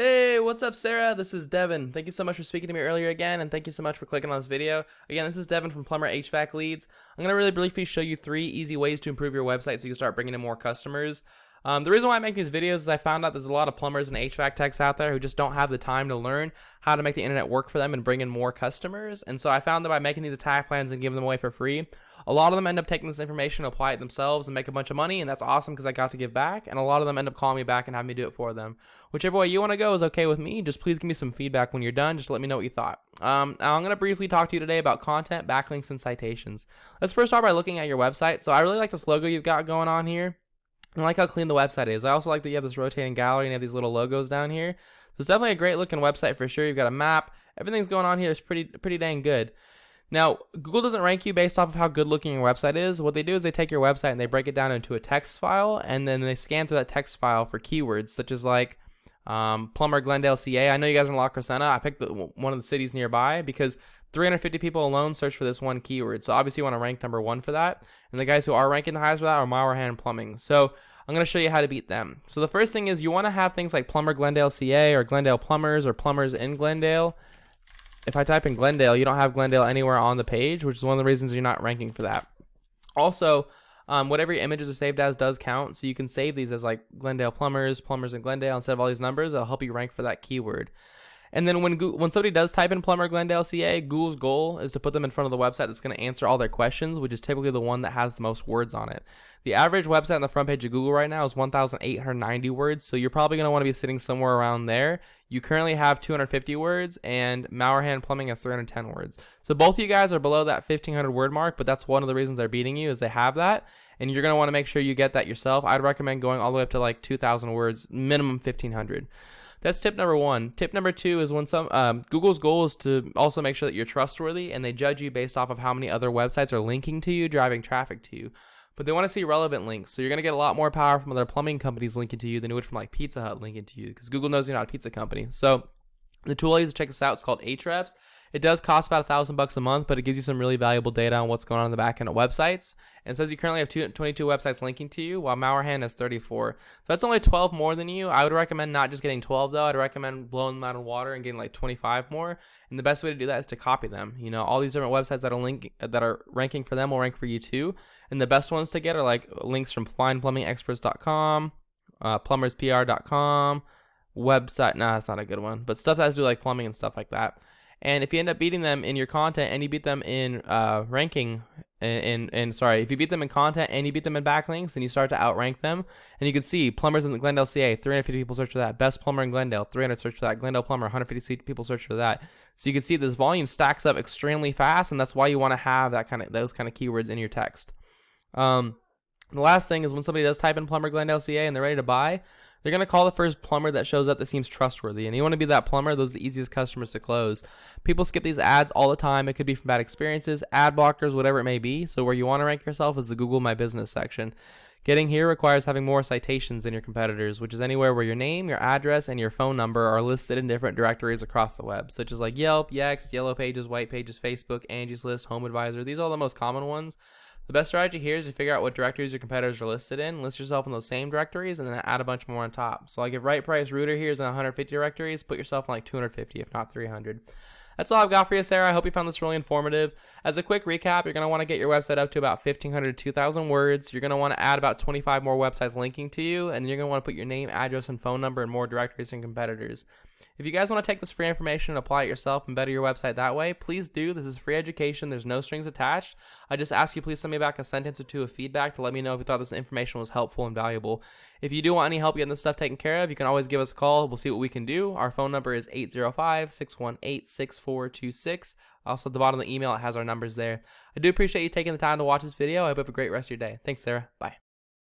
Hey, what's up, Sarah? This is Devin. Thank you so much for speaking to me earlier again, and thank you so much for clicking on this video. Again, this is Devin from Plumber HVAC Leads. I'm going to really briefly show you 3 easy ways to improve your website so you can start bringing in more customers. The reason why I make these videos is I found out there's a lot of plumbers and HVAC techs out there who just don't have the time to learn how to make the internet work for them and bring in more customers. And so I found that by making these attack plans and giving them away for free, a lot of them end up taking this information, apply it themselves, and make a bunch of money, and that's awesome because I got to give back. And a lot of them end up calling me back and having me do it for them. Whichever way you want to go is okay with me. Just please give me some feedback when you're done. Just let me know what you thought. Now I'm going to briefly talk to you today about content, backlinks, and citations. Let's first start by looking at your website. So I really like this logo you've got going on here. I like how clean the website is. I also like that you have this rotating gallery and you have these little logos down here. So it's definitely a great looking website for sure. You've got a map. Everything's going on here is pretty dang good. Now, Google doesn't rank you based off of how good looking your website is. What they do is they take your website and they break it down into a text file, and then they scan through that text file for keywords such as like Plumber Glendale, CA. I know you guys are in La Crescenta. I picked one of the cities nearby because 350 people alone search for this one keyword. So obviously you want to rank number 1 for that. And the guys who are ranking the highest for that are Mauerhand Plumbing. So I'm going to show you how to beat them. So the first thing is you want to have things like Plumber Glendale, CA, or Glendale Plumbers, or Plumbers in Glendale. If I type in Glendale, you don't have Glendale anywhere on the page, which is one of the reasons you're not ranking for that. Also, whatever your images are saved as does count, so you can save these as like Glendale Plumbers, Plumbers in Glendale, instead of all these numbers. It'll help you rank for that keyword. And then when somebody does type in Plumber Glendale, CA, Google's goal is to put them in front of the website that's going to answer all their questions, which is typically the one that has the most words on it. The average website on the front page of Google right now is 1,890 words, so you're probably going to want to be sitting somewhere around there. You currently have 250 words, and Mauerhand Plumbing has 310 words. So both of you guys are below that 1,500 word mark, but that's one of the reasons they're beating you is they have that, and you're going to want to make sure you get that yourself. I'd recommend going all the way up to like 2,000 words, minimum 1,500. That's tip number 1. Tip number 2 is when Google's goal is to also make sure that you're trustworthy, and they judge you based off of how many other websites are linking to you, driving traffic to you. But they want to see relevant links, so you're going to get a lot more power from other plumbing companies linking to you than you would from like Pizza Hut linking to you, because Google knows you're not a pizza company. So the tool I use to check this out is called Ahrefs. It does cost about $1,000 a month, but it gives you some really valuable data on what's going on in the back end of websites. And it says you currently have 22 websites linking to you, while Mauerhand has 34. So that's only 12 more than you. I would recommend not just getting 12 though. I'd recommend blowing them out of water and getting like 25 more. And the best way to do that is to copy them. You know, all these different websites that are ranking for them will rank for you too. And the best ones to get are like links from FindPlumbingExperts.com, PlumbersPR.com, website. Nah, that's not a good one. But stuff that has to do like plumbing and stuff like that. And if you end up beating them in your content and you beat them in ranking, if you beat them in content and you beat them in backlinks, then you start to outrank them. And you can see Plumbers in Glendale, CA, 350 people search for that. Best Plumber in Glendale, 300 search for that. Glendale Plumber, 150 people search for that. So you can see this volume stacks up extremely fast, and that's why you want to have those kind of keywords in your text. The last thing is when somebody does type in Plumber Glendale, CA, and they're ready to buy, they're going to call the first plumber that shows up that seems trustworthy. And you want to be that plumber. Those are the easiest customers to close. People skip these ads all the time. It could be from bad experiences, ad blockers, whatever it may be. So where you want to rank yourself is the Google My Business section. Getting here requires having more citations than your competitors, which is anywhere where your name, your address, and your phone number are listed in different directories across the web, such as like Yelp, Yext, Yellow Pages, White Pages, Facebook, Angie's List, Home Advisor. These are all the most common ones. The best strategy here is to figure out what directories your competitors are listed in, list yourself in those same directories, and then add a bunch more on top. So like if Right Price Router here is in 150 directories, put yourself in like 250, if not 300. That's all I've got for you, Sarah. I hope you found this really informative. As a quick recap, you're going to want to get your website up to about 1,500 to 2,000 words. You're going to want to add about 25 more websites linking to you, and you're going to want to put your name, address, and phone number in more directories than competitors. If you guys want to take this free information and apply it yourself and better your website that way, please do. This is free education. There's no strings attached. I just ask you please send me back a sentence or two of feedback to let me know if you thought this information was helpful and valuable. If you do want any help getting this stuff taken care of, you can always give us a call. We'll see what we can do. Our phone number is 805-618-6426. Also at the bottom of the email, it has our numbers there. I do appreciate you taking the time to watch this video. I hope you have a great rest of your day. Thanks, Sarah. Bye.